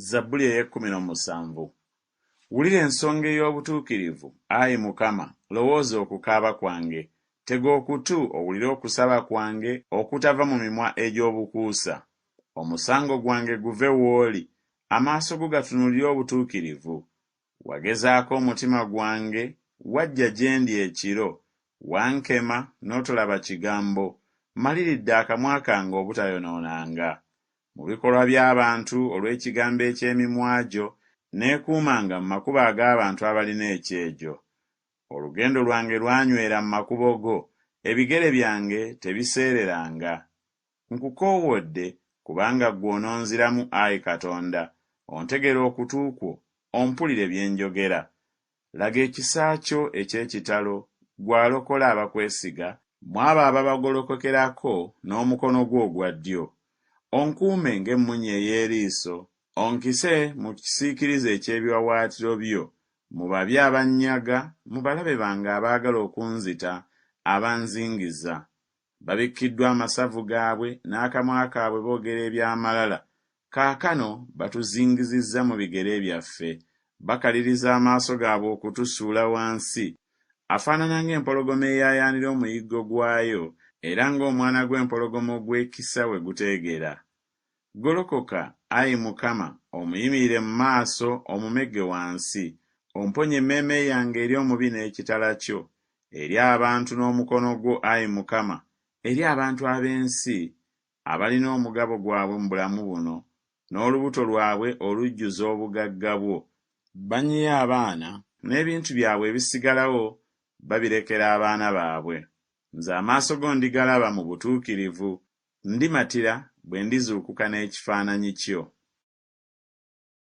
Zabbuli ey'ekkumin'omusanvu. Wulira ensonga ey'obutuukirivu, Ayi Mukama, lowooza okukaaba kwange, tega okutu owulire okusaba kwange okutava mu mimwa egy'obukuusa. Omusango gwange guve w'oli, amaaso go gatunuulire obutuukirivu. Wagezaako omutima gwange, wajja gye ndi ekiro, wankema n'otolaba kigambo, maliridde akamwa kange obutayonoonanga. Mu bikolwa by'abantu olw'ekigambo eky'emimwa gyo, neekuumanga mu makubo ag'abantu abalina ekyejo. Olugendo lwange lwanywera mu makubo go, ebigere byange tebiseereranga. Nkukoowodde kubanga ggwe ononziramu, Ayi Katonda, ontegera okutu kwo, ompulire bye njogera. Laga ekisa kyo eky'ekitalo, gw'alokola abakwesiga, mu abo ababagolokokerako n'omukono gwo ogwa ddyo. Onkuume ng'emmunye ey'eriiso, onkise mu kisiikirize eky'ebiwawaatiro byo, mu babi abannyaga, mu balabe bange abaagala okunzita, abanzingiza. Babikkiddwa amasavu gaabwe, n'akamwa kaabwe boogera eby'amalala. Kaakano batuzingizizza mu bigere byaffe, bakaliriza amaaso gaabwe okutusuula wansi. Afaanana ng'empologoma eyaayaanira omuyiggo gwayo, era ng'omwana gw'empologoma ogw'ekisa we guteegera. Golokoka, Ayi Mukama, omuyimirire mu maaso, omumegge wansi. Omponye emmeeme yange eri omubi n'ekitala kyo, eri abantu n'omukono gwo, Ayi Mukama, eri abantu ab'ensi, abalina omugabo gwabwe mu bulamu buno, n'olubuto lwabwe olujjuza obugagga bwo. Banyiye abaana, n'ebintu byabwe ebisigalawo babirekera abaana baabwe. Nze amaaso go ndigalaba mu butuukirivu, ndimatira bwe ndizuukuka n'ekifaananyi kyo.